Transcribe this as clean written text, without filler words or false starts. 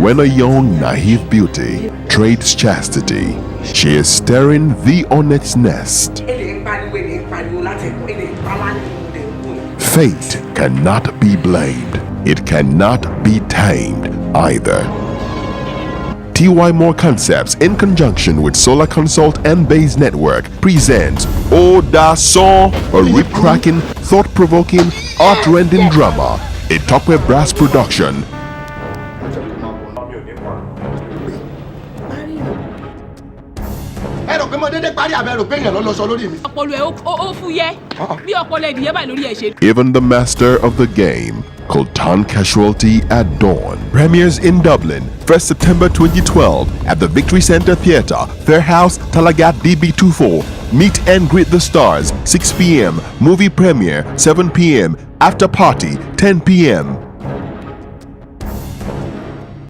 When a young, naive beauty trades chastity, she is stirring the hornet's nest. Fate cannot be blamed. It cannot be tamed either. TY Moore Concepts, in conjunction with Solar Consult and Base Network, presents Oda Song, a rip-cracking, thought-provoking, heart-rending drama. A Topway Brass production. Even the master of the game could turn casualty at dawn. Premieres in Dublin, 1st September 2012 at the Victory Centre Theatre, Fairhouse, Talagat DB24. Meet and greet the stars, 6 p.m. Movie premiere, 7 p.m. After party, 10 p.m.